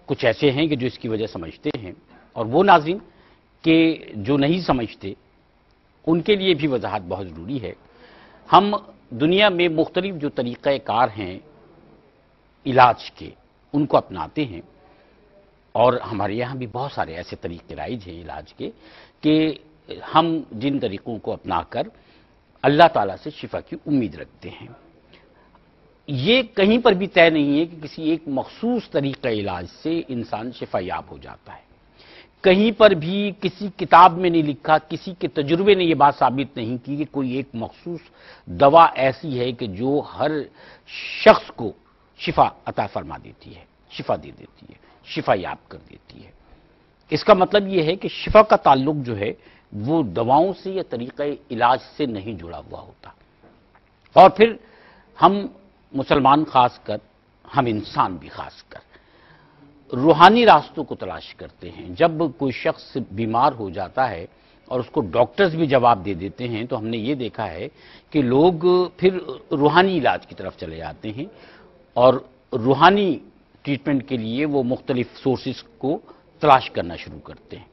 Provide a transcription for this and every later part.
کچھ ایسے ہیں کہ جو اس کی وجہ سمجھتے ہیں، اور وہ ناظرین کہ جو نہیں سمجھتے ان کے لیے بھی وضاحت بہت ضروری ہے۔ ہم دنیا میں مختلف جو طریقہ کار ہیں علاج کے، ان کو اپناتے ہیں، اور ہمارے یہاں بھی بہت سارے ایسے طریقے رائج ہیں علاج کے کہ ہم جن طریقوں کو اپنا کر اللہ تعالیٰ سے شفا کی امید رکھتے ہیں۔ یہ کہیں پر بھی طے نہیں ہے کہ کسی ایک مخصوص طریقہ علاج سے انسان شفا یاب ہو جاتا ہے۔ کہیں پر بھی کسی کتاب میں نہیں لکھا، کسی کے تجربے نے یہ بات ثابت نہیں کی کہ کوئی ایک مخصوص دوا ایسی ہے کہ جو ہر شخص کو شفا عطا فرما دیتی ہے، شفا دے دیتی ہے، شفا یاب کر دیتی ہے۔ اس کا مطلب یہ ہے کہ شفا کا تعلق جو ہے وہ دواؤں سے یا طریقہ علاج سے نہیں جڑا ہوا ہوتا۔ اور پھر ہم مسلمان خاص کر، ہم انسان بھی خاص کر روحانی راستوں کو تلاش کرتے ہیں۔ جب کوئی شخص بیمار ہو جاتا ہے اور اس کو ڈاکٹرز بھی جواب دے دیتے ہیں تو ہم نے یہ دیکھا ہے کہ لوگ پھر روحانی علاج کی طرف چلے جاتے ہیں، اور روحانی ٹریٹمنٹ کے لیے وہ مختلف سورسز کو تلاش کرنا شروع کرتے ہیں۔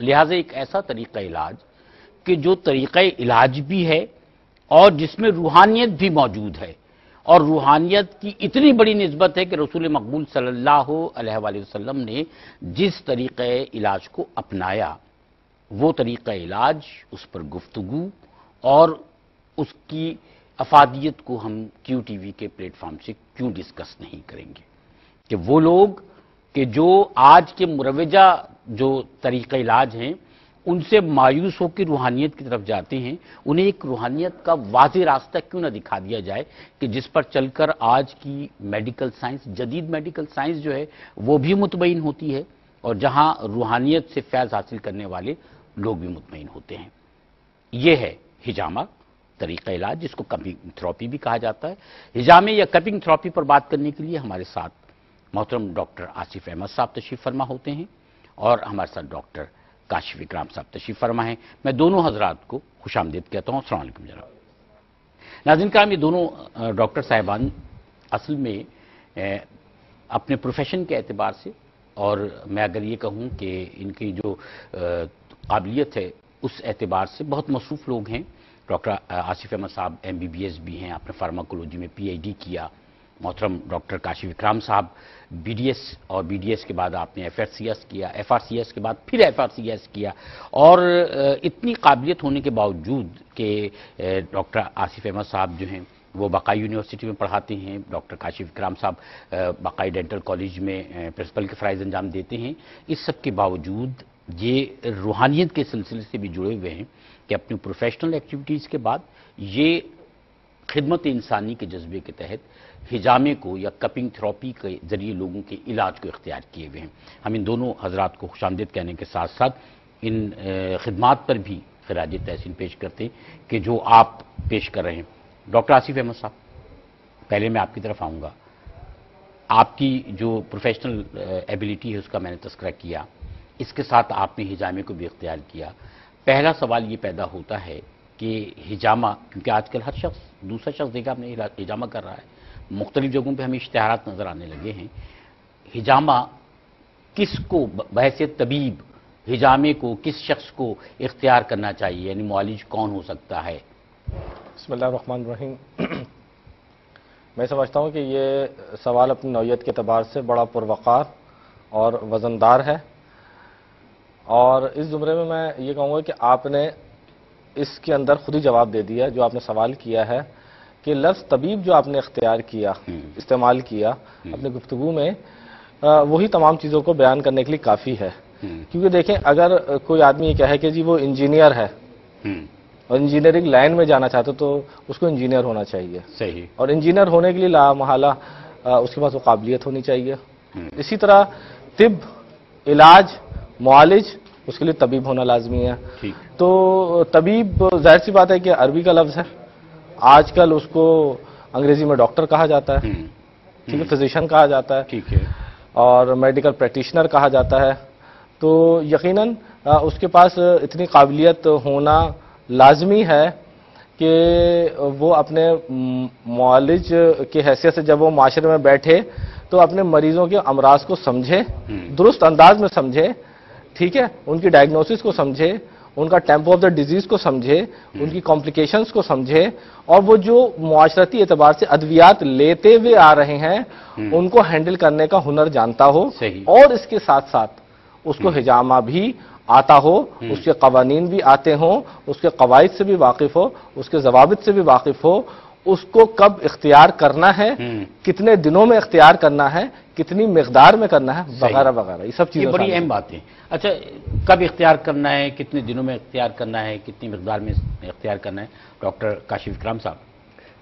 لہٰذا ایک ایسا طریقہ علاج کہ جو طریقہ علاج بھی ہے اور جس میں روحانیت بھی موجود ہے، اور روحانیت کی اتنی بڑی نسبت ہے کہ رسول مقبول صلی اللہ علیہ وآلہ وسلم نے جس طریقہ علاج کو اپنایا، وہ طریقہ علاج، اس پر گفتگو اور اس کی افادیت کو ہم کیو ٹی وی کے پلیٹ فارم سے کیوں ڈسکس نہیں کریں گے کہ وہ لوگ کہ جو آج کے مروجہ جو طریقہ علاج ہیں ان سے مایوس ہو کے روحانیت کی طرف جاتے ہیں، انہیں ایک روحانیت کا واضح راستہ کیوں نہ دکھا دیا جائے کہ جس پر چل کر آج کی میڈیکل سائنس، جدید میڈیکل سائنس جو ہے وہ بھی مطمئن ہوتی ہے، اور جہاں روحانیت سے فیض حاصل کرنے والے لوگ بھی مطمئن ہوتے ہیں۔ یہ ہے حجامہ طریقہ علاج، جس کو کپنگ تھراپی بھی کہا جاتا ہے۔ حجامے یا کپنگ تھراپی پر بات کرنے کے لیے ہمارے ساتھ محترم ڈاکٹر آصف احمد صاحب تشریف فرما ہوتے ہیں، اور ہمارے ساتھ ڈاکٹر کاشف اکرام صاحب تشریف فرما ہیں۔ میں دونوں حضرات کو خوش آمدید کہتا ہوں۔ السلام علیکم جناب۔ ناظرین کرام، یہ دونوں ڈاکٹر صاحبان اصل میں اپنے پروفیشن کے اعتبار سے، اور میں اگر یہ کہوں کہ ان کی جو قابلیت ہے اس اعتبار سے بہت مصروف لوگ ہیں۔ ڈاکٹر آصف احمد صاحب MBBS بھی ہیں، آپ نے فارماکولوجی میں PhD کیا۔ محترم ڈاکٹر کاشف اکرام صاحب BDS، اور BDS کے بعد آپ نے FRCS کیا، FRCS کے بعد پھر FRCS کیا، اور اتنی قابلیت ہونے کے باوجود کہ ڈاکٹر آصف احمد صاحب جو ہیں وہ بقائی یونیورسٹی میں پڑھاتے ہیں، ڈاکٹر کاشف اکرام صاحب بقائی ڈینٹل کالج میں پرنسپل کے فرائض انجام دیتے ہیں۔ اس سب کے باوجود یہ روحانیت کے سلسلے سے بھی جڑے ہوئے ہیں کہ اپنی پروفیشنل ایکٹیویٹیز کے بعد یہ خدمت انسانی کے جذبے کے تحت حجامے کو یا کپنگ تھراپی کے ذریعے لوگوں کے علاج کو اختیار کیے ہوئے ہیں۔ ہم ان دونوں حضرات کو خوش آمدید کہنے کے ساتھ ساتھ ان خدمات پر بھی خراج تحسین پیش کرتے ہیں کہ جو آپ پیش کر رہے ہیں۔ ڈاکٹر آصف احمد صاحب، پہلے میں آپ کی طرف آؤں گا۔ آپ کی جو پروفیشنل ایبیلٹی ہے اس کا میں نے تذکرہ کیا، اس کے ساتھ آپ نے حجامے کو بھی اختیار کیا۔ پہلا سوال یہ پیدا ہوتا ہے کہ حجامہ، کیونکہ آج کل ہر شخص، دوسرا شخص دیکھا آپ نے حجامہ کر رہا ہے، مختلف جگہوں پہ ہمیں اشتہارات نظر آنے لگے ہیں۔ حجامہ کس کو بحیثیت طبیب حجامے کو کس شخص کو اختیار کرنا چاہیے، یعنی معالج کون ہو سکتا ہے؟ بسم اللہ الرحمن الرحیم۔ میں سمجھتا ہوں کہ یہ سوال اپنی نوعیت کے اعتبار سے بڑا پروقار اور وزندار ہے، اور اس زمرے میں یہ کہوں گا کہ آپ نے اس کے اندر خود ہی جواب دے دیا جو آپ نے سوال کیا ہے کہ لفظ طبیب جو آپ نے اختیار کیا، استعمال کیا اپنے گفتگو میں، وہی تمام چیزوں کو بیان کرنے کے لیے کافی ہے۔ کیونکہ دیکھیں، اگر کوئی آدمی یہ کہے کہ جی وہ انجینئر ہے اور انجینئرنگ لائن میں جانا چاہتا تو اس کو انجینئر ہونا چاہیے، صحیح، اور انجینئر ہونے کے لیے لا محالہ اس کے پاس وہ قابلیت ہونی چاہیے۔ اسی طرح طب، علاج، معالج، اس کے لیے طبیب ہونا لازمی ہے۔ تو طبیب ظاہر سی بات ہے کہ عربی کا لفظ ہے، آج کل اس کو انگریزی میں ڈاکٹر کہا جاتا ہے، ٹھیک ہے، فزیشین کہا جاتا ہے، ٹھیک ہے، اور میڈیکل پریکٹیشنر کہا جاتا ہے۔ تو یقیناً اس کے پاس اتنی قابلیت ہونا لازمی ہے کہ وہ اپنے معالج کی حیثیت سے جب وہ معاشرے میں بیٹھے تو اپنے مریضوں کے امراض کو سمجھے، درست انداز میں سمجھے، ٹھیک ہے، ان کی ڈائگنوسس کو سمجھے، ان کا ٹیمپو آف دا ڈیزیز کو سمجھے، ان کی کمپلیکیشنز کو سمجھے، اور وہ جو معاشرتی اعتبار سے ادویات لیتے ہوئے آ رہے ہیں ان کو ہینڈل کرنے کا ہنر جانتا ہو، اور اس کے ساتھ ساتھ اس کو حجامہ بھی آتا ہو، اس کے قوانین بھی آتے ہوں، اس کے قواعد سے بھی واقف ہو، اس کے ضوابط سے بھی واقف ہو، اس کو کب اختیار کرنا ہے، کتنے دنوں میں اختیار کرنا ہے، کتنی مقدار میں کرنا ہے، وغیرہ وغیرہ، یہ سب چیزیں یہ بڑی اہم باتیں۔ اچھا، کب اختیار کرنا ہے، کتنے دنوں میں اختیار کرنا ہے، کتنی مقدار میں اختیار کرنا ہے، ڈاکٹر کاشف اکرام صاحب،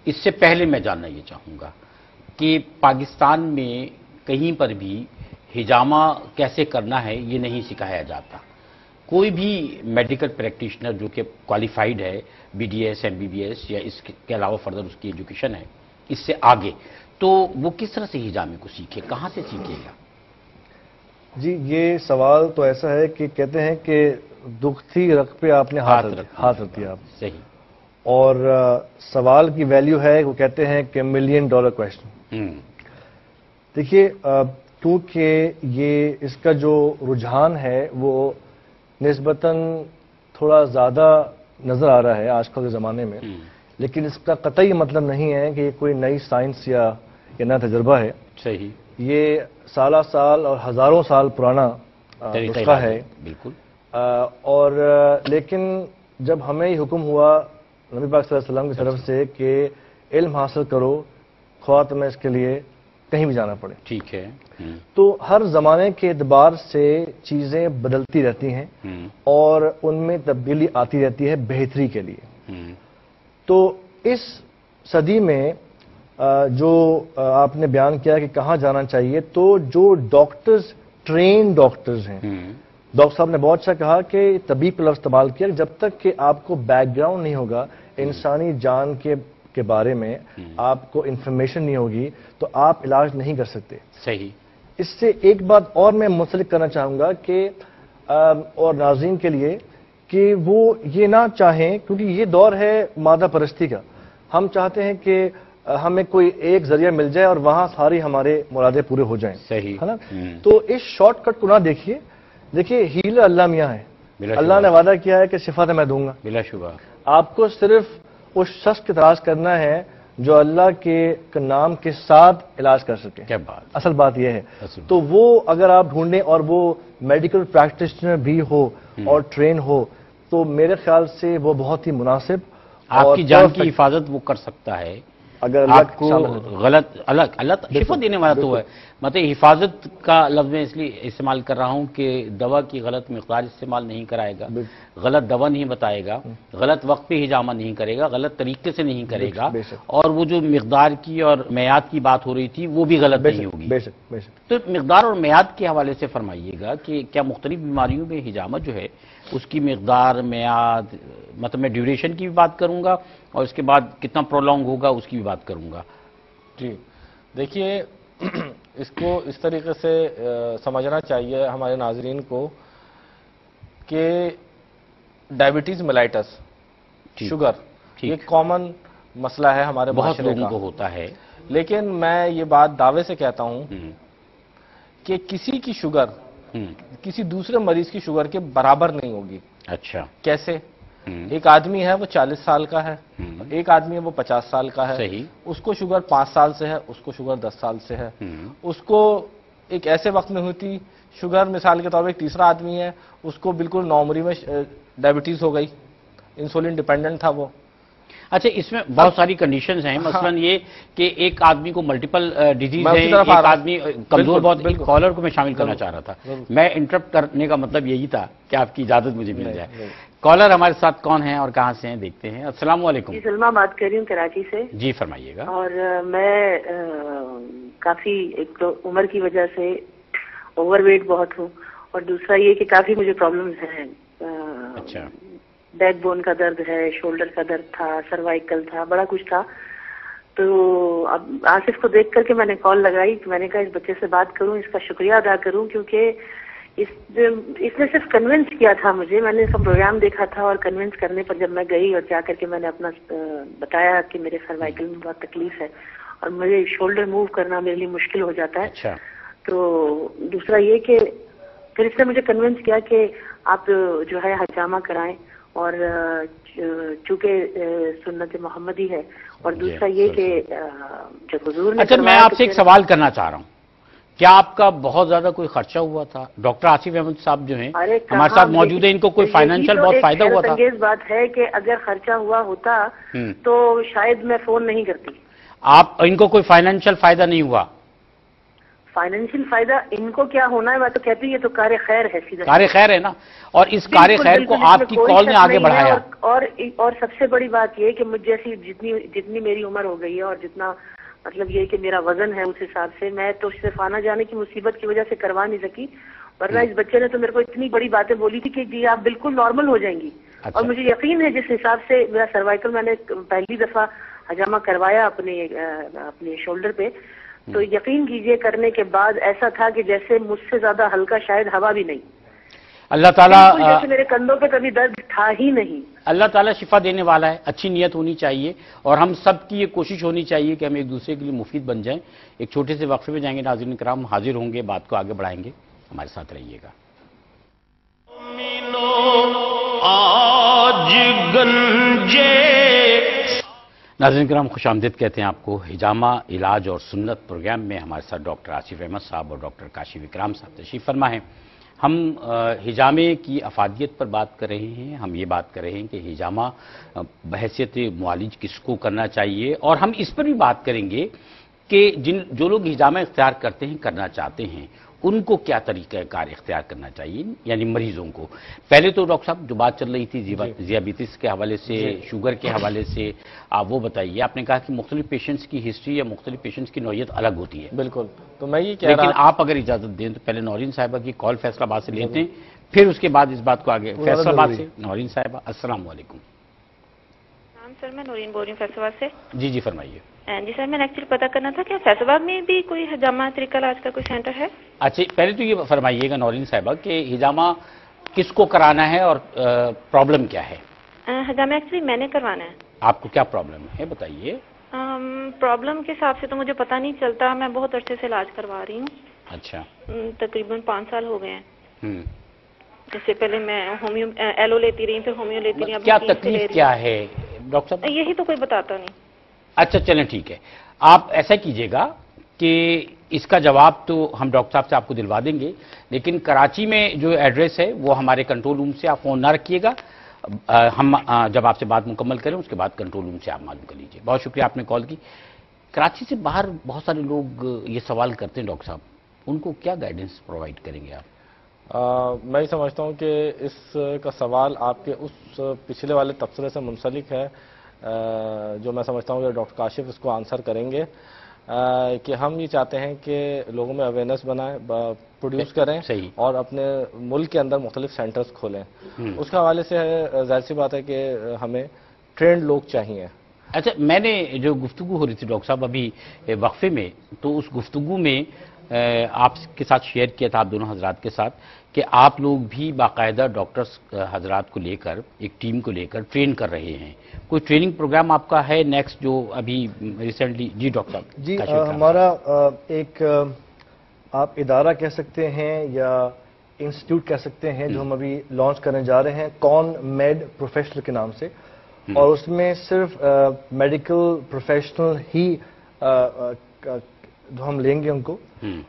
اس سے پہلے میں جاننا یہ چاہوں گا کہ پاکستان میں کہیں پر بھی حجامہ کیسے کرنا ہے یہ نہیں سکھایا جاتا۔ کوئی بھی میڈیکل پریکٹیشنر جو کہ کوالیفائیڈ ہے، B D S, M B B S, یا اس کے علاوہ فردر اس کی ایجوکیشن ہے اس سے آگے، تو وہ کس طرح سے حجامے کو سیکھے، کہاں سے سیکھے گا؟ جی، یہ سوال تو ایسا ہے کہ کہتے ہیں کہ دکھتی رگ پہ آپ نے ہاتھ رکھ دیا آپ، صحیح، اور سوال کی ویلیو ہے، وہ کہتے ہیں کہ $1,000,000 کویسچن۔ دیکھیے، کیونکہ یہ اس کا جو رجحان ہے وہ نسبتاً تھوڑا زیادہ نظر آ رہا ہے آج کل کے زمانے میں، لیکن اس کا قطعی مطلب نہیں ہے کہ یہ کوئی نئی سائنس یا نیا تجربہ ہے۔ صحیح، یہ سالہ سال اور ہزاروں سال پرانا نسخہ ہے، بالکل۔ اور لیکن جب ہمیں یہ حکم ہوا نبی پاک صلی اللہ علیہ وسلم کی طرف سے کہ علم حاصل کرو، خواہ تمہیں اس کے لیے کہیں بھی جانا پڑے، ٹھیک ہے، تو ہر زمانے کے اعتبار سے چیزیں بدلتی رہتی ہیں اور ان میں تبدیلی آتی رہتی ہے بہتری کے لیے۔ تو اس صدی میں جو آپ نے بیان کیا کہ کہاں جانا چاہیے، تو جو ڈاکٹرز، ٹرین ڈاکٹرز ہیں، ڈاکٹر صاحب نے بہت اچھا کہا کہ طبیب کا لفظ استعمال کیا، جب تک کہ آپ کو بیک گراؤنڈ نہیں ہوگا انسانی جان کے بارے میں، آپ کو انفارمیشن نہیں ہوگی، تو آپ علاج نہیں کر سکتے۔ صحیح۔ اس سے ایک بات اور میں منسلک کرنا چاہوں گا کہ اور ناظرین کے لیے، کہ وہ یہ نہ چاہیں، کیونکہ یہ دور ہے مادہ پرستی کا، ہم چاہتے ہیں کہ ہمیں کوئی ایک ذریعہ مل جائے اور وہاں ساری ہمارے مرادیں پورے ہو جائیں، صحیح ہے نا؟ تو اس شارٹ کٹ کو نہ دیکھیے ہیلر اللہ میاں ہے، اللہ نے وعدہ کیا ہے کہ شفا میں دوں گا، بلا شبہ۔ آپ کو صرف اس شخص کی تلاش کرنا ہے جو اللہ کے نام کے ساتھ علاج کر سکے۔ کیا بات، اصل بات یہ ہے۔ تو وہ اگر آپ ڈھونڈیں اور وہ میڈیکل پریکٹیشنر بھی ہو اور ٹرین ہو، تو میرے خیال سے وہ بہت ہی مناسب، آپ کی جان کی حفاظت وہ کر سکتا ہے اگر آپ کو غلط اللہ شفا دینے والا تو ہے۔ مطلب حفاظت کا لفظ میں اس لیے استعمال کر رہا ہوں کہ دوا کی غلط مقدار استعمال نہیں کرائے گا، غلط دوا نہیں بتائے گا، غلط وقت پہ حجامہ نہیں کرے گا، غلط طریقے سے نہیں کرے گا، اور وہ جو مقدار کی اور میعاد کی بات ہو رہی تھی وہ بھی غلط نہیں ہوگی۔ تو مقدار اور میعاد کے حوالے سے فرمائیے گا کہ کیا مختلف بیماریوں میں حجامہ جو ہے اس کی مقدار، میعاد، مطلب میں ڈیوریشن کی بھی بات کروں گا اور اس کے بعد کتنا پرولونگ ہوگا اس کی بھی بات کروں گا۔ جی دیکھیے، اس کو اس طریقے سے سمجھنا چاہیے ہمارے ناظرین کو کہ ڈائبٹیز میلائٹس، شوگر، یہ کامن مسئلہ ہے ہمارے بہت لوگوں کو ہوتا ہے، لیکن میں یہ بات دعوے سے کہتا ہوں کہ کسی کی شوگر کسی دوسرے مریض کی شوگر کے برابر نہیں ہوگی۔ اچھا، کیسے؟ ایک آدمی ہے وہ 40 سال کا ہے، ایک آدمی ہے وہ 50 سال کا ہے، صحیح، اس کو شوگر 5 سال سے ہے، اس کو شوگر 10 سال سے ہے، اس کو ایک ایسے وقت میں ہوئی تھی شوگر، مثال کے طور پر ایک تیسرا آدمی ہے اس کو بالکل نوعمری میں ڈائبٹیز ہو گئی، انسولین ڈیپینڈنٹ تھا وہ۔ اچھا، اس میں بہت ساری کنڈیشنز ہیں، مثلا یہ کہ ایک آدمی کو ملٹیپل ڈیزیز ہے، ایک آدمی کمزور بہت۔ کالر کو میں شامل کرنا چاہ رہا تھا، میں انٹرپٹ کرنے کا مطلب یہی تھا کہ آپ کی اجازت مجھے مل جائے۔ کالر ہمارے ساتھ کون ہیں اور کہاں سے ہیں دیکھتے ہیں۔ السلام علیکم۔ جی، سلمہ بات کر رہی ہوں کراچی سے۔ جی فرمائیے گا۔ اور میں کافی ایک تو عمر کی وجہ سے اوور ویٹ بہت ہوں، اور دوسرا یہ کہ کافی مجھے پرابلمز ہیں۔ اچھا، بیک بون کا درد ہے، شولڈر کا درد تھا، سروائیکل تھا، بڑا کچھ تھا۔ تو اب آصف کو دیکھ کر کے میں نے کال لگائی کہ میں نے کہا اس بچے سے بات کروں، اس کا شکریہ ادا کروں، کیونکہ اس نے صرف کنونس کیا تھا مجھے، میں نے اس کا پروگرام دیکھا تھا، اور کنونس کرنے پر جب میں گئی اور جا کر کے میں نے اپنا بتایا کہ میرے سروائیکل میں بہت تکلیف ہے، اور مجھے شولڈر موو کرنا میرے لیے مشکل ہو جاتا ہے. اچھا. تو دوسرا یہ کہ پھر اس نے مجھے کنونس کیا کہ آپ جو ہے حجامہ کرائیں، اور چونکہ سنت محمدی ہے. اور دوسرا یہ کہ جب حضور نے اچھا، میں آپ سے ایک سوال کرنا چاہ رہا ہوں. کیا آپ کا بہت زیادہ کوئی خرچہ ہوا تھا؟ ڈاکٹر آصف احمد صاحب جو ہیں ہمارے ساتھ موجود ہیں، ان کو کوئی فائنینشیل بہت فائدہ ہوا تھا؟ انگیز بات ہے کہ اگر خرچہ ہوا ہوتا تو شاید میں فون نہیں کرتی. آپ ان کو کوئی فائنینشیل فائدہ نہیں ہوا؟ فائنینشیل فائدہ ان کو کیا ہونا ہے، میں تو کہتی ہوں یہ تو کار خیر ہے، سیدھا کار خیر ہے نا. اور اس کار خیر کو آپ کی کال نے آگے بڑھایا. اور سب سے بڑی بات یہ کہ مجھ جیسی جتنی میری عمر ہو گئی ہے، اور جتنا مطلب یہ کہ میرا وزن ہے، اس حساب سے میں تو صرف آنا جانے کی مصیبت کی وجہ سے کروا نہیں سکی، ورنہ اس بچے نے تو میرے کو اتنی بڑی باتیں بولی تھی کہ جی آپ بالکل نارمل ہو جائیں گی. اور مجھے یقین ہے جس حساب سے میرا سروائکل میں نے پہلی دفعہ حجامہ کروایا اپنے شولڈر پہ، تو یقین کیجئے کرنے کے بعد ایسا تھا کہ جیسے مجھ سے زیادہ ہلکا شاید ہوا بھی نہیں. اللہ تعالیٰ جیسے میرے کندھوں پہ کبھی درد تھا ہی نہیں. اللہ تعالیٰ شفا دینے والا ہے. اچھی نیت ہونی چاہیے اور ہم سب کی یہ کوشش ہونی چاہیے کہ ہم ایک دوسرے کے لیے مفید بن جائیں. ایک چھوٹے سے وقفے میں جائیں گے. ناظرین کرام حاضر ہوں گے، بات کو آگے بڑھائیں گے، ہمارے ساتھ رہیے گا. ناظرین کرام خوش آمدید کہتے ہیں آپ کو. حجامہ علاج اور سنت پروگرام میں ہمارے ساتھ ڈاکٹر آصف احمد صاحب اور ڈاکٹر کاشف اکرام صاحب تشریف فرما ہیں. ہم حجامے کی افادیت پر بات کر رہے ہیں. ہم یہ بات کر رہے ہیں کہ حجامہ بحیثیت معالج کس کو کرنا چاہیے، اور ہم اس پر بھی بات کریں گے کہ جو لوگ حجامہ اختیار کرتے ہیں، کرنا چاہتے ہیں، ان کو کیا طریقہ کار اختیار کرنا چاہیے، یعنی مریضوں کو. پہلے تو ڈاکٹر صاحب جو بات چل رہی تھی ذیابیطس کے حوالے سے، شوگر کے حوالے سے، آپ وہ بتائیے. آپ نے کہا کہ مختلف پیشنٹس کی ہسٹری یا مختلف پیشنٹس کی نوعیت الگ ہوتی ہے. بالکل. تو میں یہ کہہ رہا لیکن آپ اگر اجازت دیں تو پہلے نورین صاحبہ کی کال فیصلہ آباد سے لیتے ہیں، پھر اس کے بعد اس بات کو آگے. فیصلہ آباد سے نورین صاحبہ، السلام علیکم. سر میں نورین بول رہی ہوں فیصل آباد سے. جی فرمائیے. جی سر، میں نے ایکچولی پتا کرنا تھا کہ فیصل آباد میں بھی کوئی حجامہ طریقہ علاج کا کوئی سینٹر ہے؟ اچھا، پہلے تو یہ فرمائیے گا نورین صاحبہ کہ حجامہ کس کو کرانا ہے اور پرابلم کیا ہے؟ حجامہ ایکچولی میں نے کروانا ہے. آپ کو کیا پرابلم ہے بتائیے. پرابلم کے حساب سے تو مجھے پتہ نہیں چلتا. میں بہت عرصے سے علاج کروا رہی ہوں. اچھا. تقریباً 5 سال ہو گئے ہیں. اس سے پہلے میں ایلو لیتی رہی، پھر ہومیو لیتی رہی. کیا تکلیف کیا ہے ڈاکٹر صاحب؟ یہی تو کوئی بتاتا نہیں. اچھا چلیں ٹھیک ہے. آپ ایسا کیجئے گا کہ اس کا جواب تو ہم ڈاکٹر صاحب سے آپ کو دلوا دیں گے، لیکن کراچی میں جو ایڈریس ہے وہ ہمارے کنٹرول روم سے آپ فون نہ رکھیے گا. ہم جب آپ سے بات مکمل کریں اس کے بعد کنٹرول روم سے آپ معلوم کر لیجئے. بہت شکریہ آپ نے کال کی. کراچی سے باہر بہت سارے لوگ یہ سوال کرتے ہیں ڈاکٹر صاحب، ان کو کیا گائیڈنس پرووائڈ کریں گے آپ؟ میں سمجھتا ہوں کہ اس کا سوال آپ کے اس پچھلے والے تبصرے سے منسلک ہے، جو میں سمجھتا ہوں کہ ڈاکٹر کاشف اس کو آنسر کریں گے، کہ ہم یہ چاہتے ہیں کہ لوگوں میں اویئرنیس بنائیں، پروڈیوس کریں اور اپنے ملک کے اندر مختلف سینٹرز کھولیں. اس کے حوالے سے ظاہر سی بات ہے کہ ہمیں ٹرینڈ لوگ چاہیے. اچھا، میں نے جو گفتگو ہو رہی تھی ڈاکٹر صاحب ابھی وقفے میں، تو اس گفتگو میں آپ کے ساتھ شیئر کیا تھا آپ دونوں حضرات کے ساتھ کہ آپ لوگ بھی باقاعدہ ڈاکٹرز حضرات کو لے کر ایک ٹیم کو لے کر ٹرین کر رہے ہیں. کوئی ٹریننگ پروگرام آپ کا ہے نیکسٹ جو ابھی ریسنٹلی؟ جی ڈاکٹر صاحب. جی ہمارا ایک آپ ادارہ کہہ سکتے ہیں یا انسٹیٹیوٹ کہہ سکتے ہیں جو ہم ابھی لانچ کرنے جا رہے ہیں کون میڈ پروفیشنل کے نام سے، اور اس میں صرف میڈیکل پروفیشنل ہی ہم لیں گے ان کو.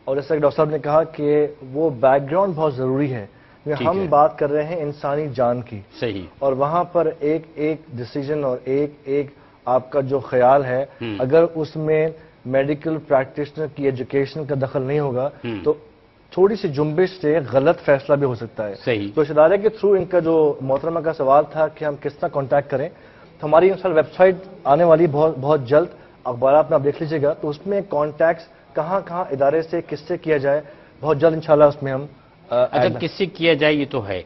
اور جیسا کہ ڈاکٹر صاحب نے کہا کہ وہ بیک گراؤنڈ بہت ضروری ہے. ہم بات کر رہے ہیں انسانی جان کی. صحیح. اور وہاں پر ایک ایک ڈیسیجن اور ایک آپ کا جو خیال ہے، اگر اس میں میڈیکل پریکٹیشنر کی ایجوکیشن کا دخل نہیں ہوگا تو تھوڑی سی جنبش سے غلط فیصلہ بھی ہو سکتا ہے. صحیح. تو اس ادارے کے تھرو ان کا جو محترمہ کا سوال تھا کہ ہم کس طرح کانٹیکٹ کریں، تو ہماری انشاءاللہ ویب سائٹ آنے والی بہت جلد، اخبارات میں آپ دیکھ لیجیے گا، تو اس میں کانٹیکٹس کہاں ادارے سے کس سے کیا جائے بہت جلد انشاءاللہ اس میں ہم. اچھا، کس سے کیا جائے یہ تو ہے.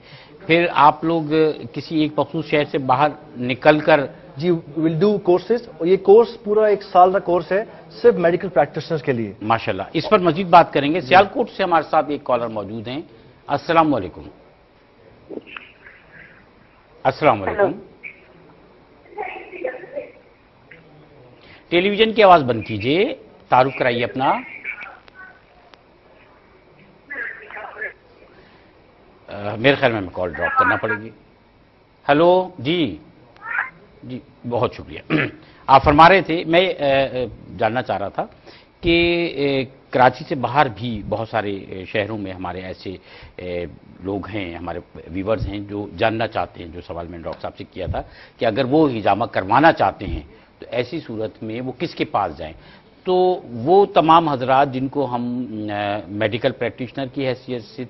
پھر آپ لوگ کسی ایک مخصوص شہر سے باہر نکل کر؟ جی ول ڈو کورسز، اور یہ کورس پورا 1 سال کا کورس ہے صرف میڈیکل پریکٹیشنرز کے لیے. ماشاءاللہ. اس پر مزید بات کریں گے. سیالکوٹ سے ہمارے ساتھ ایک کالر موجود ہیں. السلام علیکم. السلام علیکم. ٹیلی ویژن کی آواز بند کیجئے، تعارف کرائیے اپنا۔ میرے خیال میں کال ڈراپ کرنا پڑے گی۔ ہیلو، جی جی بہت شکریہ۔ آپ فرما رہے تھے، میں جاننا چاہ رہا تھا کہ کراچی سے باہر بھی بہت سارے شہروں میں ہمارے ایسے لوگ ہیں، ہمارے ویورز ہیں جو جاننا چاہتے ہیں، جو سوال میں نے ڈاکٹر صاحب سے کیا تھا کہ اگر وہ حجامہ کروانا چاہتے ہیں تو ایسی صورت میں وہ کس کے پاس جائیں۔ تو وہ تمام حضرات جن کو ہم میڈیکل پریکٹیشنر کی حیثیت سے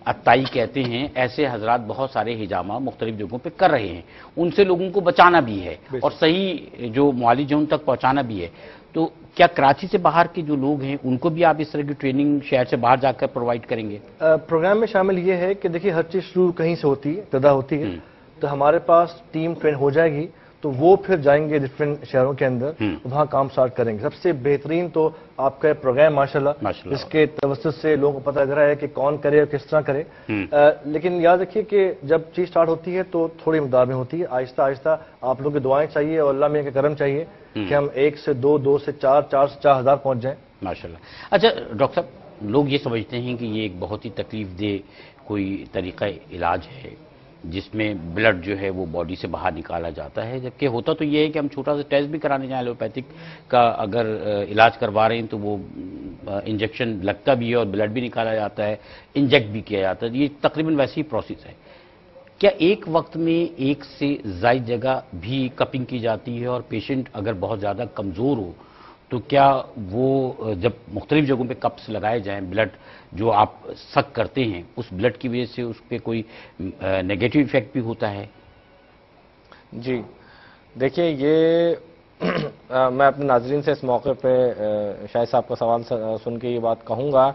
عطائی کہتے ہیں، ایسے حضرات بہت سارے حجامہ مختلف جگہوں پہ کر رہے ہیں، ان سے لوگوں کو بچانا بھی ہے اور صحیح جو معالج ہیں ان تک پہنچانا بھی ہے۔ تو کیا کراچی سے باہر کے جو لوگ ہیں ان کو بھی آپ اس طرح کی ٹریننگ شہر سے باہر جا کر پرووائڈ کریں گے؟ پروگرام میں شامل یہ ہے کہ دیکھیے ہر چیز شروع کہیں سے ہوتی ہے، ابتدا ہوتی ہے، تو ہمارے پاس ٹیم ٹرین ہو جائے گی تو وہ پھر جائیں گے ڈفرینٹ شہروں کے اندر، وہاں کام سٹارٹ کریں گے۔ سب سے بہترین تو آپ کا پروگرام ماشاءاللہ اس کے توسط سے لوگوں کو پتہ لگ رہا ہے کہ کون کرے اور کس طرح کرے، لیکن یاد رکھیے کہ جب چیز سٹارٹ ہوتی ہے تو تھوڑی مقدار میں ہوتی ہے، آہستہ آہستہ آپ لوگوں کی دعائیں چاہیے اور اللہ میاں کا کرم چاہیے کہ ہم 1 سے 2، 2 سے 4، 4 سے 4 ہزار پہنچ جائیں ماشاءاللہ۔ اچھا ڈاکٹر صاحب، لوگ یہ سمجھتے ہیں کہ یہ ایک بہت ہی تکلیف دہ کوئی طریقہ علاج ہے جس میں بلڈ جو ہے وہ باڈی سے باہر نکالا جاتا ہے، جبکہ ہوتا تو یہ ہے کہ ہم چھوٹا سا ٹیسٹ بھی کرانے جائیں ایلوپیتھک کا اگر علاج کروا رہے ہیں تو وہ انجیکشن لگتا بھی ہے اور بلڈ بھی نکالا جاتا ہے، انجیکٹ بھی کیا جاتا ہے، یہ تقریباً ویسی پروسیس ہے۔ کیا ایک وقت میں ایک سے زائد جگہ بھی کپنگ کی جاتی ہے اور پیشنٹ اگر بہت زیادہ کمزور ہو تو کیا وہ جب مختلف جگہوں پہ کپس لگائے جائیں بلڈ جو آپ سک کرتے ہیں اس بلڈ کی وجہ سے اس پہ کوئی نیگیٹو ایفیکٹ بھی ہوتا ہے؟ جی دیکھیے، یہ میں اپنے ناظرین سے اس موقع پہ شاہد صاحب کا سوال سن کے یہ بات کہوں گا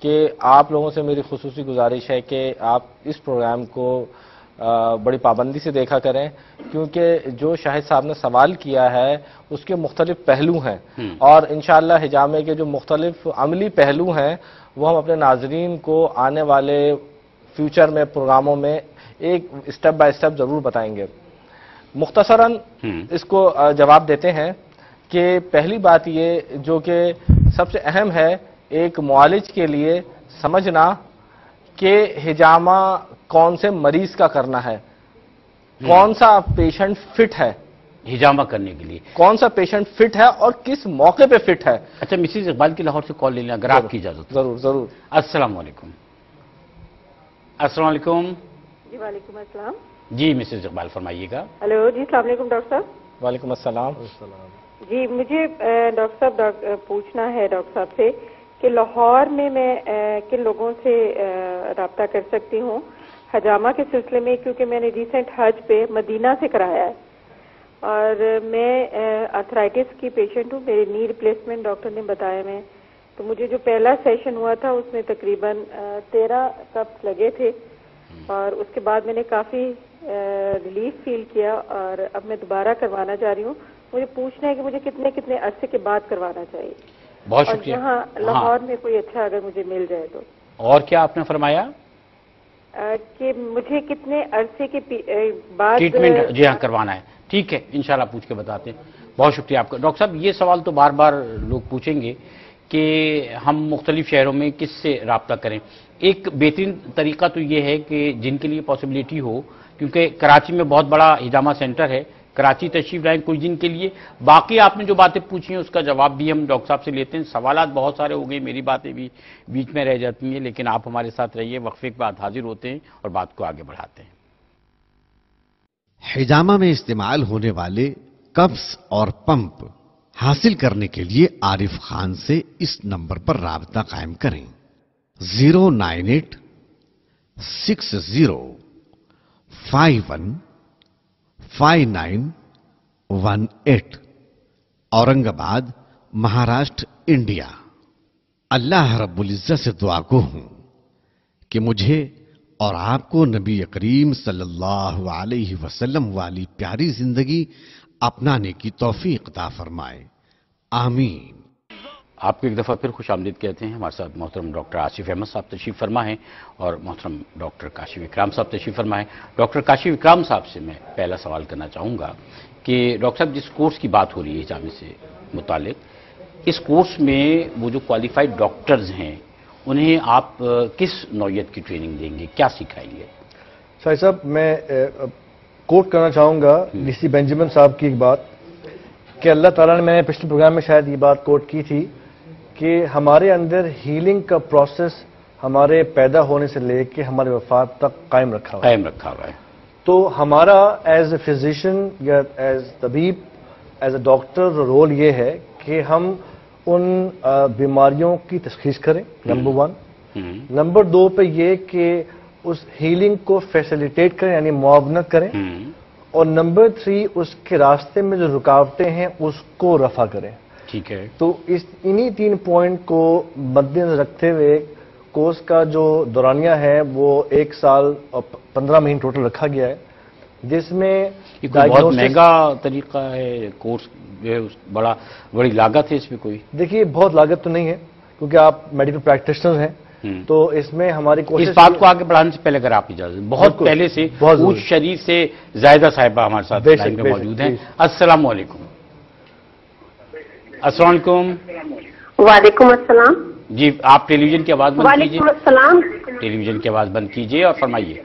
کہ آپ لوگوں سے میری خصوصی گزارش ہے کہ آپ اس پروگرام کو بڑی پابندی سے دیکھا کریں، کیونکہ جو شاہد صاحب نے سوال کیا ہے اس کے مختلف پہلو ہیں، اور انشاءاللہ حجامے کے جو مختلف عملی پہلو ہیں وہ ہم اپنے ناظرین کو آنے والے فیوچر میں پروگراموں میں ایک اسٹیپ بائی اسٹیپ ضرور بتائیں گے۔ مختصراً اس کو جواب دیتے ہیں کہ پہلی بات یہ جو کہ سب سے اہم ہے ایک معالج کے لیے سمجھنا کہ حجامہ کون سے مریض کا کرنا ہے، کون سا پیشنٹ فٹ ہے حجامہ کرنے کے لیے، کون سا پیشنٹ فٹ ہے اور کس موقع پہ فٹ ہے۔ اچھا مسز اقبال کی لاہور سے کال لے لیں اگر آپ کی اجازت۔ ضرور ضرور۔ السلام علیکم۔ السلام علیکم۔ جی وعلیکم السلام۔ جی مسز اقبال فرمائیے گا۔ ہلو جی، السلام علیکم ڈاکٹر صاحب۔ وعلیکم السلام۔ جی مجھے ڈاکٹر صاحب پوچھنا ہے ڈاکٹر صاحب سے کہ لاہور میں کن لوگوں سے رابطہ کر سکتی ہوں حجامہ کے سلسلے میں، کیونکہ میں نے ریسنٹ حج پہ مدینہ سے کرایا ہے اور میں آرتھرائٹس کی پیشنٹ ہوں، میری نی ریپلیسمنٹ ڈاکٹر نے بتایا میں، تو مجھے جو پہلا سیشن ہوا تھا اس میں تقریباً 13 کپس لگے تھے اور اس کے بعد میں نے کافی ریلیف فیل کیا اور اب میں دوبارہ کروانا چاہ رہی ہوں۔ مجھے پوچھنا ہے کہ مجھے کتنے عرصے کے بعد کروانا چاہیے، بہت اور شکریہ۔ یہاں لاہور میں کوئی اچھا اگر مجھے مل جائے تو۔ اور کیا آپ نے فرمایا؟ کہ مجھے کتنے عرصے کے بعد ٹریٹمنٹ جی ہاں کروانا ہے، ٹھیک ہے انشاءاللہ پوچھ کے بتاتے ہیں۔ بہت شکریہ آپ کا ڈاکٹر صاحب۔ یہ سوال تو بار بار لوگ پوچھیں گے کہ ہم مختلف شہروں میں کس سے رابطہ کریں۔ ایک بہترین طریقہ تو یہ ہے کہ جن کے لیے پاسبلٹی ہو، کیونکہ کراچی میں بہت بڑا حجامہ سینٹر ہے، کراچی تشریف لائیں کچھ دن کے لیے۔ باقی آپ نے جو باتیں پوچھی ہیں اس کا جواب بھی ہم ڈاکٹر صاحب سے لیتے ہیں۔ سوالات بہت سارے ہو گئے، میری باتیں بھی بیچ میں رہ جاتی ہیں، لیکن آپ ہمارے ساتھ رہیے، وقفے کے بعد حاضر ہوتے ہیں اور بات کو آگے بڑھاتے ہیں۔ حجامہ میں استعمال ہونے والے کپس اور پمپ حاصل کرنے کے لیے عارف خان سے اس نمبر پر رابطہ قائم کریں 098 60 51 5918 اورنگ آباد، مہاراشٹر، انڈیا۔ اللہ رب العزت سے دعا گو ہوں کہ مجھے اور آپ کو نبی کریم صلی اللہ علیہ وسلم والی پیاری زندگی اپنانے کی توفیق عطا فرمائے، آمین۔ آپ کو ایک دفعہ پھر خوش آمدید کہتے ہیں۔ ہمارے ساتھ محترم ڈاکٹر آصف احمد صاحب تشریف فرما ہیں اور محترم ڈاکٹر کاشف اکرام صاحب تشریف فرما ہیں۔ ڈاکٹر کاشف اکرام صاحب سے میں پہلا سوال کرنا چاہوں گا کہ ڈاکٹر صاحب جس کورس کی بات ہو رہی ہے حجامے سے متعلق اس کورس میں وہ جو کوالیفائڈ ڈاکٹرز ہیں انہیں آپ کس نوعیت کی ٹریننگ دیں گے, کیا سکھائیں گے؟ شاہد صاحب میں کوٹ کرنا چاہوں گا ڈی سی بینجمن صاحب کی ایک بات کہ اللہ تعالیٰ نے, میں نے پچھلے پروگرام میں شاید یہ بات کوٹ کی تھی کہ ہمارے اندر ہیلنگ کا پروسیس ہمارے پیدا ہونے سے لے کے ہمارے وفات تک قائم رکھا ہوا ہے. تو ہمارا ایز اے فزیشین یا ایز طبیب, ایز اے ڈاکٹر رول یہ ہے کہ ہم ان بیماریوں کی تشخیص کریں, نمبر 1. نمبر 2 پہ یہ کہ اس ہیلنگ کو فیسیلیٹیٹ کریں یعنی معاونت کریں, اور نمبر 3 اس کے راستے میں جو رکاوٹیں ہیں اس کو رفع کریں. ٹھیک ہے. تو انہی 3 پوائنٹ کو مد نظر رکھتے ہوئے کورس کا جو دورانیہ ہے وہ 1 سال اور 15 مہینے ٹوٹل رکھا گیا ہے, جس میں بہت مہنگا طریقہ ہے کورس, جو ہے بڑی لاگت ہے اس میں کوئی؟ دیکھیے بہت لاگت تو نہیں ہے کیونکہ آپ میڈیکل پریکٹیشنر ہیں, تو اس میں ہماری کوشش, اس بات کو آگے بڑھانے سے پہلے اگر آپ اجازت, بہت پہلے سے اوج شریف سے زائدہ صاحبہ ہمارے ساتھ لائن میں موجود ہیں. السلام علیکم. السلام علیکم. وعلیکم السلام. جی آپ ٹیلی ویژن کی آواز بند کیجیے. وعلیکم السلام. ٹیلی ویژن کی آواز بند کیجیے اور فرمائیے.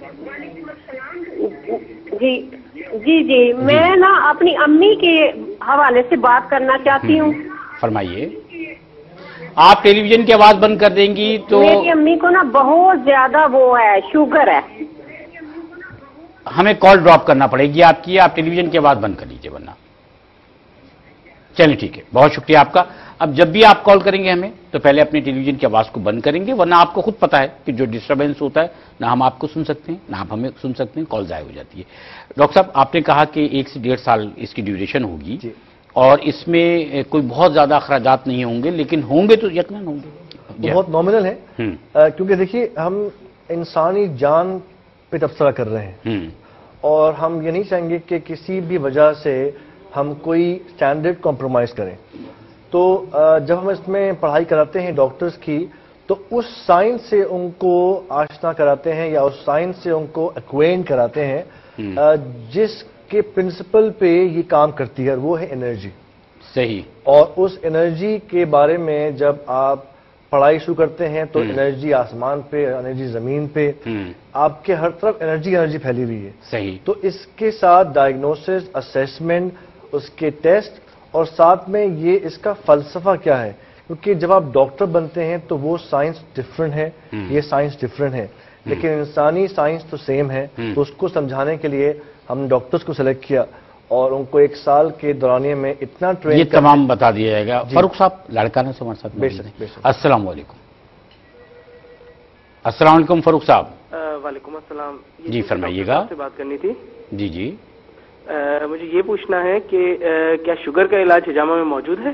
جی میں نا اپنی امی کے حوالے سے بات کرنا چاہتی ہوں. فرمائیے. آپ ٹیلی ویژن کی آواز بند کر دیں گی تو میری امی کو نا بہت زیادہ وہ ہے, شوگر ہے. ہمیں کال ڈراپ کرنا پڑے گی آپ کی, آپ ٹیلی ویژن کی آواز بند کر لیجیے ورنہ. چلیے ٹھیک ہے, بہت شکریہ آپ کا. اب جب بھی آپ کال کریں گے ہمیں تو پہلے اپنی ٹیلی ویژن کی آواز کو بند کریں گے, ورنہ آپ کو خود پتا ہے کہ جو ڈسٹربینس ہوتا ہے نہ ہم آپ کو سن سکتے ہیں نہ آپ ہمیں سن سکتے ہیں, کال ضائع ہو جاتی ہے. ڈاکٹر صاحب آپ نے کہا کہ 1 سے 1.5 سال اس کی ڈیوریشن ہوگی, اور اس میں کوئی بہت زیادہ اخراجات نہیں ہوں گے, لیکن ہوں گے تو یقیناً ہوں گے. بہت نامنل ہے, کیونکہ دیکھیے ہم انسانی جان پہ تبصرہ کر رہے ہیں, اور ہم یہ نہیں چاہیں گے کہ کسی بھی وجہ سے ہم کوئی اسٹینڈرڈ کمپرومائز کریں. تو جب ہم اس میں پڑھائی کراتے ہیں ڈاکٹرز کی تو اس سائنس سے ان کو آشنا کراتے ہیں یا اس سائنس سے ان کو ایکوینٹ کراتے ہیں جس کے پرنسپل پہ یہ کام کرتی ہے, اور وہ ہے انرجی. صحیح. اور اس انرجی کے بارے میں جب آپ پڑھائی شروع کرتے ہیں تو انرجی آسمان پہ, انرجی زمین پہ, آپ کے ہر طرف انرجی پھیلی ہوئی ہے. صحیح. تو اس کے ساتھ ڈائگنوسس, اسیسمنٹ, اس کے ٹیسٹ, اور ساتھ میں یہ اس کا فلسفہ کیا ہے, کیونکہ جب آپ ڈاکٹر بنتے ہیں تو وہ سائنس ڈفرنٹ ہے, یہ سائنس ڈفرنٹ ہے, لیکن انسانی سائنس تو سیم ہے. تو اس کو سمجھانے کے لیے ہم ڈاکٹرز کو سلیکٹ کیا اور ان کو 1 سال کے دورانیے میں اتنا ٹرین, یہ تمام بتا دیا جائے گا. فاروق صاحب لڑکانا سے ہمارے ساتھ موجود ہیں. السلام علیکم. السلام علیکم فاروق صاحب. وعلیکم السلام. جی فرمائیے گا. سے بات کرنی تھی. جی مجھے یہ پوچھنا ہے کہ کیا شوگر کا علاج حجامہ میں موجود ہے؟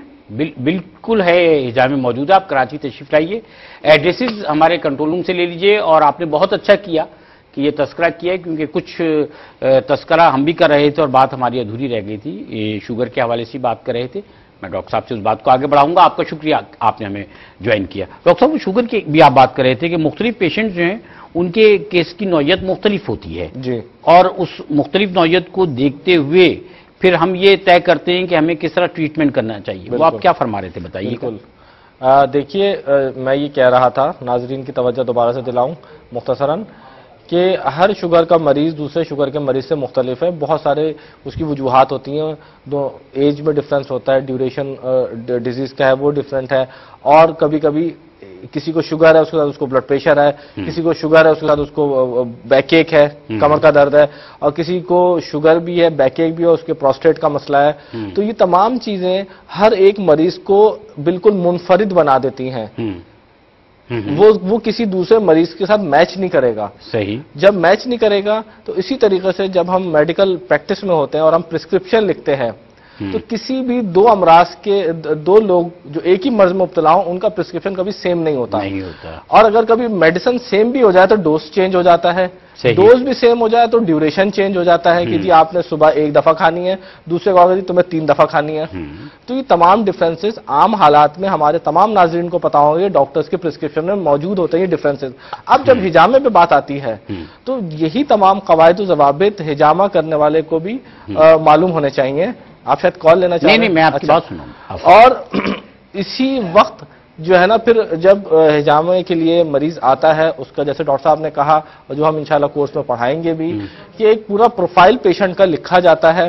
بالکل ہے, حجامہ میں موجود ہے. آپ کراچی تشریف لائیے, ایڈریسز ہمارے کنٹرول روم سے لے لیجئے. اور آپ نے بہت اچھا کیا کہ یہ تذکرہ کیا ہے, کیونکہ کچھ تذکرہ ہم بھی کر رہے تھے اور بات ہماری ادھوری رہ گئی تھی. شوگر کے حوالے سے بات کر رہے تھے, میں ڈاکٹر صاحب سے اس بات کو آگے بڑھاؤں گا. آپ کا شکریہ, آپ نے ہمیں جوائن کیا. ڈاکٹر صاحب شوگر کی بھی آپ بات کر رہے تھے کہ مختلف پیشنٹ جو ہیں ان کے کیس کی نوعیت مختلف ہوتی ہے, اور اس مختلف نوعیت کو دیکھتے ہوئے پھر ہم یہ طے کرتے ہیں کہ ہمیں کس طرح ٹریٹمنٹ کرنا چاہیے. وہ آپ کیا فرما رہے تھے, بتائیے. بالکل. دیکھیے میں یہ کہہ رہا تھا, ناظرین کی توجہ دوبارہ سے دلاؤں مختصراً, کہ ہر شوگر کا مریض دوسرے شوگر کے مریض سے مختلف ہے. بہت سارے اس کی وجوہات ہوتی ہیں, دو ایج میں ڈفرینس ہوتا ہے, ڈیوریشن ڈیزیز کا ہے وہ ڈفرینٹ ہے, اور کبھی کبھی کسی کو شوگر ہے اس کے ساتھ اس کو بلڈ پریشر ہے, کسی کو شوگر ہے اس کے ساتھ اس کو بیک ایک ہے, کمر کا درد ہے, اور کسی کو شوگر بھی ہے, بیک ایک بھی ہے, اس کے پروسٹیٹ کا مسئلہ ہے. تو یہ تمام چیزیں ہر ایک مریض کو بالکل منفرد بنا دیتی ہیں. وہ کسی دوسرے مریض کے ساتھ میچ نہیں کرے گا. صحیح. جب میچ نہیں کرے گا تو اسی طریقے سے جب ہم میڈیکل پریکٹس میں ہوتے ہیں اور ہم پرسکرپشن لکھتے ہیں تو کسی بھی 2 امراض کے 2 لوگ جو ایک ہی مرض میں مبتلا ہوں ان کا پرسکرپشن کبھی سیم نہیں ہوتا. اور اگر کبھی میڈیسن سیم بھی ہو جائے تو ڈوز چینج ہو جاتا ہے, ڈوز بھی سیم ہو جائے تو ڈیوریشن چینج ہو جاتا ہے کہ جی آپ نے صبح 1 دفعہ کھانی ہے, دوسرے کو جی تمہیں 3 دفعہ کھانی ہے. تو یہ تمام ڈفرینسز عام حالات میں ہمارے تمام ناظرین کو پتا ہوگا, ڈاکٹرز کے پرسکرپشن میں موجود ہوتے ہیں یہ ڈفرینسز. اب جب حجامے پہ بات آتی ہے تو یہی تمام قواعد و ضوابط حجامہ کرنے والے کو بھی معلوم ہونے چاہیے. آپ شاید کال لینا چاہیں؟ نہیں، میں آپ کی بات سنوں. اور اسی وقت جو ہے نا پھر جب ہجامے کے لیے مریض آتا ہے، اس کا جیسے ڈاکٹر صاحب نے کہا اور جو ہم انشاءاللہ کورس میں پڑھائیں گے بھی، کہ ایک پورا پروفائل پیشنٹ کا لکھا جاتا ہے،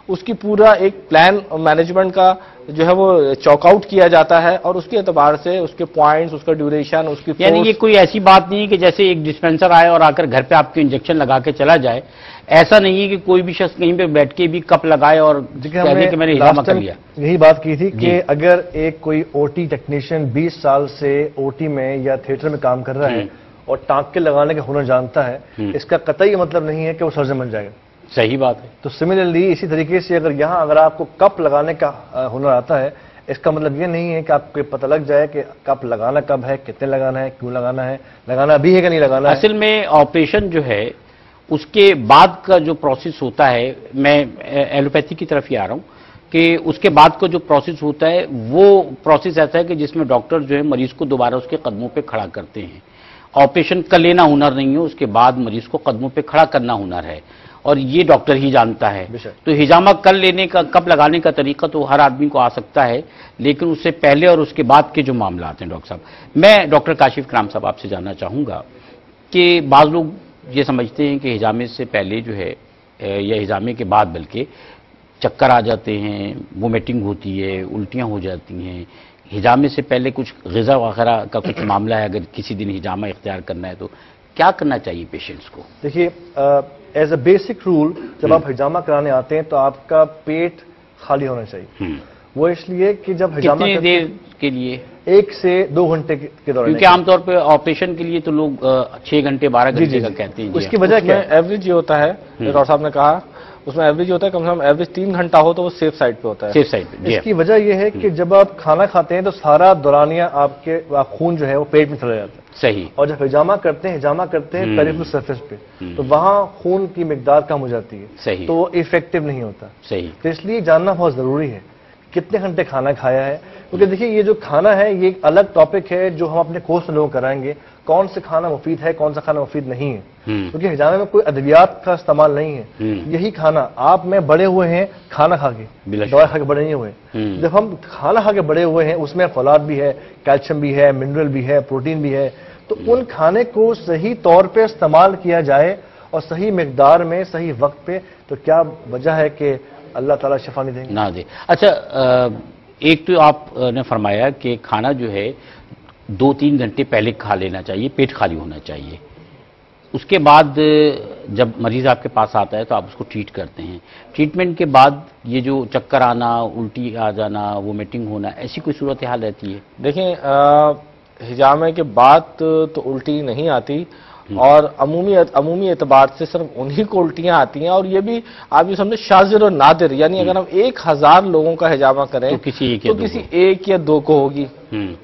اس کی پورا ایک پلان مینجمنٹ کا جو ہے وہ چاک آؤٹ کیا جاتا ہے، اور اس کے اعتبار سے اس کے پوائنٹس، اس کا ڈیوریشن، اس کی یعنی یہ کوئی ایسی بات نہیں ہے کہ جیسے ایک ڈسپینسر آئے اور آ کر گھر پہ آپ کے انجیکشن لگا کے چلا جائے. ایسا نہیں ہے کہ کوئی بھی شخص کہیں پہ بیٹھ کے بھی کپ لگائے اور کہے کہ میں نے ہجامہ کر لیا. یہی بات کی تھی کہ اگر ایک کوئی او ٹی ٹیکنیشین 20 سال سے او ٹی میں یا تھیٹر میں کام کر رہا ہے اور ٹانکے لگانے کا ہنر جانتا ہے، اس کا قطعی مطلب نہیں ہے کہ وہ سرجن بن جائے گا. صحیح بات ہے. تو سملرلی اسی طریقے سے اگر آپ کو کپ لگانے کا ہنر آتا ہے، اس کا مطلب یہ نہیں ہے کہ آپ کو پتہ لگ جائے کہ کپ لگانا کب ہے، کتنے لگانا ہے، کیوں لگانا ہے، لگانا ابھی ہے کہ نہیں لگانا ہے. اصل میں آپریشن جو ہے اس کے بعد کا جو پروسیس ہوتا ہے، میں ایلوپیتھی کی طرف ہی آ رہا ہوں کہ اس کے بعد کا جو پروسیس ہوتا ہے وہ پروسیس ایسا ہے کہ جس میں ڈاکٹر جو ہے مریض کو دوبارہ اس کے قدموں پہ کھڑا کرتے ہیں. آپریشن کر لینا ہنر نہیں ہے، اس کے بعد مریض کو قدموں پہ کھڑا کرنا ہنر ہے، اور یہ ڈاکٹر ہی جانتا ہے. تو ہجامہ کر لینے کا، کپ لگانے کا طریقہ تو ہر آدمی کو آ سکتا ہے، لیکن اس سے پہلے اور اس کے بعد کے جو معاملات ہیں ڈاکٹر صاحب، میں ڈاکٹر کاشف کرام صاحب آپ سے جاننا چاہوں گا کہ بعض لوگ یہ سمجھتے ہیں کہ ہجامے سے پہلے جو ہے یا ہجامے کے بعد بلکہ چکر آ جاتے ہیں، وومیٹنگ ہوتی ہے، الٹیاں ہو جاتی ہیں. ہجامے سے پہلے کچھ غذا وغیرہ کا کچھ معاملہ ہے، اگر کسی دن ہجامہ اختیار کرنا ہے تو کیا کرنا چاہیے پیشنٹس کو؟ دیکھیے، ایز اے بیسک رول جب آپ ہجامہ کرانے آتے ہیں تو آپ کا پیٹ خالی ہونا چاہیے. وہ اس لیے کہ جب ہجامہ کتنی دیر کے لیے؟ 1 سے 2 گھنٹے کے دوران. کیونکہ عام طور پہ آپریشن کے لیے تو لوگ 6 گھنٹے 12 گھنٹے کا کہتے ہیں. اس کی وجہ کیا ہے؟ ایوریج یہ ہوتا ہے، ڈاکٹر صاحب نے کہا اس میں ایوریج ہوتا ہے، کم سے کم ایوریج 3 گھنٹہ ہو تو وہ سیف سائڈ پہ ہوتا ہے. سیف سائڈ پہ. اس کی وجہ یہ ہے کہ جب آپ کھانا کھاتے ہیں تو سارا دورانیہ آپ کے خون جو ہے وہ پیٹ میں چلا جاتا ہے. صحیح. اور جب ہجامہ کرتے ہیں پیریفرل سرفیس پہ تو وہاں خون کی مقدار کم ہو جاتی ہے. صحیح. تو وہ افیکٹو نہیں ہوتا. صحیح. تو اس لیے جاننا بہت ضروری ہے کتنے گھنٹے کھانا کھایا ہے، کیونکہ دیکھیے یہ جو کھانا ہے یہ ایک الگ ٹاپک ہے جو ہم اپنے کورس میں لوگوں کرائیں گے. کون سے کھانا مفید ہے، کون سا کھانا مفید نہیں ہے، کیونکہ ہجامے میں کوئی ادویات کا استعمال نہیں ہے. یہی کھانا آپ میں بڑے ہوئے ہیں کھانا کھا کے، دوائی کھا کے بڑے نہیں ہوئے. جب ہم کھانا کھا کے بڑے ہوئے ہیں اس میں فولاد بھی ہے، کیلشیم بھی ہے، منرل بھی ہے، پروٹین بھی ہے. تو ان کھانے کو صحیح طور پہ استعمال کیا جائے اور صحیح مقدار میں صحیح وقت پہ، تو کیا وجہ ہے کہ اللہ تعالیٰ شفا نہیں دیں گے؟ نہ دے. اچھا، ایک تو آپ نے فرمایا کہ کھانا جو ہے 2-3 گھنٹے پہلے کھا لینا چاہیے، پیٹ خالی ہونا چاہیے. اس کے بعد جب مریض آپ کے پاس آتا ہے تو آپ اس کو ٹریٹ کرتے ہیں. ٹریٹمنٹ کے بعد یہ جو چکر آنا، الٹی آ جانا، وومیٹنگ ہونا، ایسی کوئی صورتحال رہتی ہے؟ دیکھیں، ہجامے کے بعد تو الٹی نہیں آتی، اور عمومی اعتبار سے صرف انہی کو الٹیاں آتی ہیں. اور یہ بھی آپ یہ سمجھیں شاذ و نادر، یعنی اگر ہم 1000 لوگوں کا ہجامہ کریں تو کسی ایک یا دو کو ہوگی.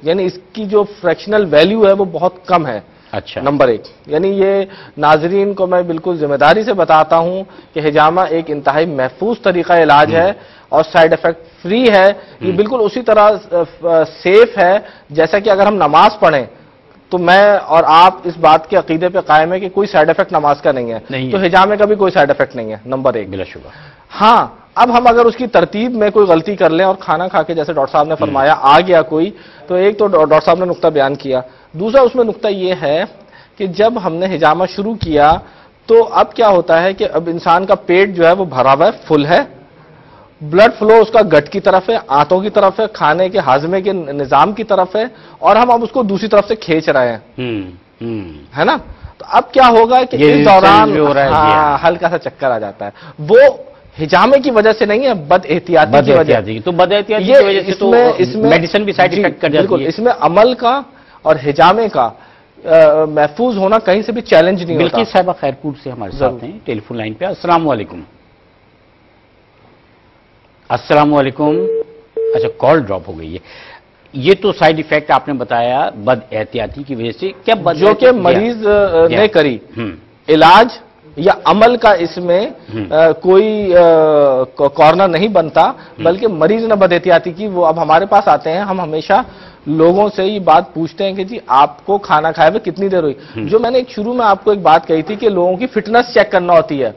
یعنی اس کی جو فریکشنل ویلیو ہے وہ بہت کم ہے. اچھا. نمبر 1، یعنی یہ ناظرین کو میں بالکل ذمہ داری سے بتاتا ہوں کہ ہجامہ ایک انتہائی محفوظ طریقہ علاج ہے اور سائیڈ ایفیکٹ فری ہے. یہ بالکل اسی طرح سیف ہے جیسا کہ اگر ہم نماز پڑھیں تو میں اور آپ اس بات کے عقیدے پہ قائم ہے کہ کوئی سائیڈ ایفیکٹ نماز کا نہیں ہے، تو ہجامے کا بھی کوئی سائیڈ ایفیکٹ نہیں ہے. نمبر 1 بلا شبہ. ہاں، اب ہم اگر اس کی ترتیب میں کوئی غلطی کر لیں اور کھانا کھا کے جیسے ڈاکٹر صاحب نے فرمایا آ گیا کوئی، تو ایک تو ڈاکٹر صاحب نے نقطہ بیان کیا. دوسرا اس میں نقطہ یہ ہے کہ جب ہم نے ہجامہ شروع کیا تو اب کیا ہوتا ہے کہ اب انسان کا پیٹ جو ہے وہ بھرا ہوا ہے، فل ہے، بلڈ فلو اس کا گٹ کی طرف ہے، آنتوں کی طرف ہے، کھانے کے ہاضمے کے نظام کی طرف ہے، اور ہم اب اس کو دوسری طرف سے کھینچ رہے ہیں، ہے نا. تو اب کیا ہوگا کہ اس دوران ہلکا سا چکر آ جاتا ہے. وہ ہجامے کی وجہ سے نہیں ہے، بد احتیاطی کی وجہ سے. تو بد احتیاطی کی وجہ سے تو میڈیسن بھی سائیڈ ایفیکٹ کر جاتی ہے. اس میں عمل کا اور ہجامے کا محفوظ ہونا کہیں سے بھی چیلنج نہیں ہوتا. بلکہ صاحبہ خیرپور سے ہمارے ساتھ ہیں ٹیلی فون لائن پہ. السلام علیکم. السلام علیکم. اچھا، کال ڈراپ ہو گئی ہے. یہ تو سائیڈ ایفیکٹ آپ نے بتایا بد احتیاطی کی وجہ سے، کیا جو کہ مریض نے کری علاج یا عمل کا اس میں کوئی کارنر نہیں بنتا، بلکہ مریض نے بد احتیاطی کی. وہ اب ہمارے پاس آتے ہیں، ہم ہمیشہ لوگوں سے یہ بات پوچھتے ہیں کہ جی آپ کو کھانا کھائے ہوئے کتنی دیر ہوئی. جو میں نے شروع میں آپ کو ایک بات کہی تھی کہ لوگوں کی فٹنس چیک کرنا ہوتی ہے.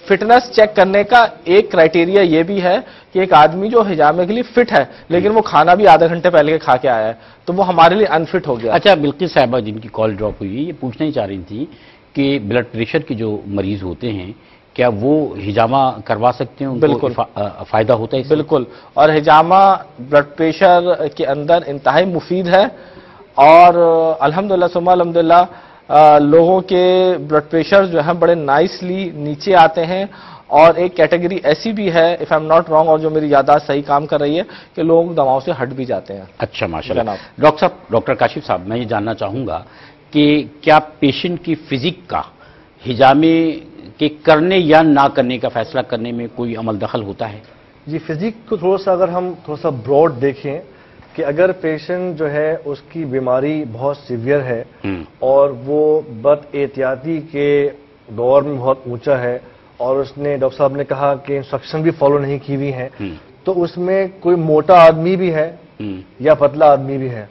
فٹنس چیک کرنے کا ایک کرائٹیریا یہ بھی ہے کہ ایک آدمی جو حجامے کے لیے فٹ ہے لیکن وہ کھانا بھی آدھے گھنٹے پہلے کے کھا کے آیا ہے تو وہ ہمارے لیے انفٹ ہو گیا. اچھا بلقیس صاحبہ جن کی کال ڈراپ ہوئی یہ پوچھنا ہی چاہ رہی تھی کہ بلڈ پریشر کے جو مریض ہوتے ہیں کیا وہ حجامہ کروا سکتے ہیں؟ بالکل فائدہ ہوتا ہے؟ بالکل. اور حجامہ بلڈ پریشر کے اندر انتہائی مفید ہے اور الحمدللہ ثم الحمدللہ لوگوں کے بلڈ پریشر جو ہیں بڑے نائسلی نیچے آتے ہیں. اور ایک کیٹیگری ایسی بھی ہے if I am not wrong اور جو میری یادداشت صحیح کام کر رہی ہے کہ لوگ دواؤں سے ہٹ بھی جاتے ہیں. اچھا ماشاءاللہ. ڈاکٹر کاشف صاحب میں یہ جاننا چاہوں گا کہ کیا پیشنٹ کی فزک کا حجامے کے کرنے یا نہ کرنے کا فیصلہ کرنے میں کوئی عمل دخل ہوتا ہے؟ جی فزک کو تھوڑا سا اگر ہم تھوڑا سا براڈ دیکھیں کہ اگر پیشنٹ جو ہے اس کی بیماری بہت سیویئر ہے اور وہ بد احتیاطی کے دور میں بہت اونچا ہے اور اس نے ڈاکٹر صاحب نے کہا کہ انسٹرکشن بھی فالو نہیں کی ہوئی ہیں تو اس میں کوئی موٹا آدمی بھی ہے یا پتلا آدمی بھی ہے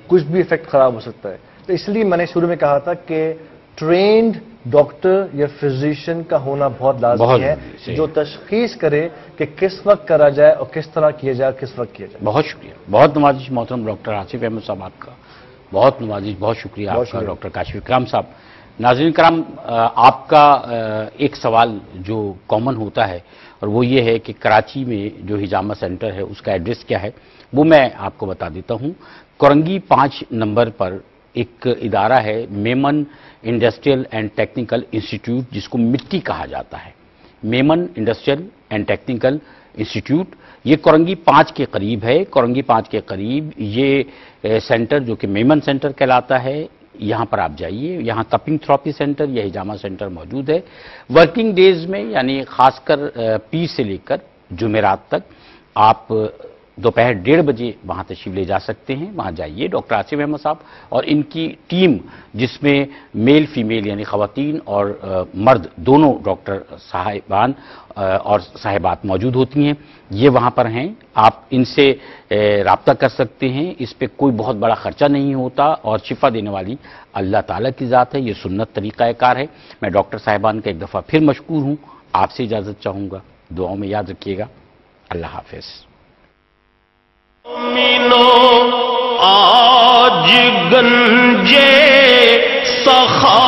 کچھ بھی افیکٹ خراب ہو سکتا ہے. تو اس لیے میں نے شروع میں کہا تھا کہ ٹرینڈ ڈاکٹر یا فزیشین کا ہونا بہت لازمی ہے جو تشخیص کرے کہ کس وقت کرا جائے اور کس طرح کیا جائے کس وقت کیا جائے. بہت شکریہ. بہت نوازش محترم ڈاکٹر آصف احمد صاحب آپ کا. بہت نوازش. بہت شکریہ آپ کا ڈاکٹر کاشف اکرام صاحب. ناظرین کرام آپ کا ایک سوال جو کامن ہوتا ہے اور وہ یہ ہے کہ کراچی میں جو حجامہ سینٹر ہے اس کا ایڈریس کیا ہے وہ میں آپ کو بتا دیتا ہوں. کورنگی 5 نمبر پر ایک ادارہ ہے Memon industrial and technical institute جس کو مٹی کہا جاتا ہے. Memon industrial and technical institute یہ کورنگی 5 کے قریب ہے. کورنگی 5 کے قریب یہ سینٹر جو کہ میمن سینٹر کہلاتا ہے یہاں پر آپ جائیے. یہاں کپنگ تھراپی سینٹر یا حجامہ سینٹر موجود ہے. ورکنگ ڈیز میں یعنی خاص کر پیر سے لے کر جمعرات تک آپ دوپہر 1:30 بجے وہاں تشریف لے جا سکتے ہیں. وہاں جائیے. ڈاکٹر آصف احمد صاحب اور ان کی ٹیم جس میں میل فیمیل یعنی خواتین اور مرد دونوں ڈاکٹر صاحبان اور صاحبات موجود ہوتی ہیں یہ وہاں پر ہیں. آپ ان سے رابطہ کر سکتے ہیں. اس پہ کوئی بہت بڑا خرچہ نہیں ہوتا اور شفا دینے والی اللہ تعالیٰ کی ذات ہے. یہ سنت طریقہ کار ہے. میں ڈاکٹر صاحبان کا ایک دفعہ پھر مشکور ہوں. آپ سے اجازت چاہوں گا. دعاؤں میں یاد رکھیے گا. اللہ حافظ. آج گنجے سخا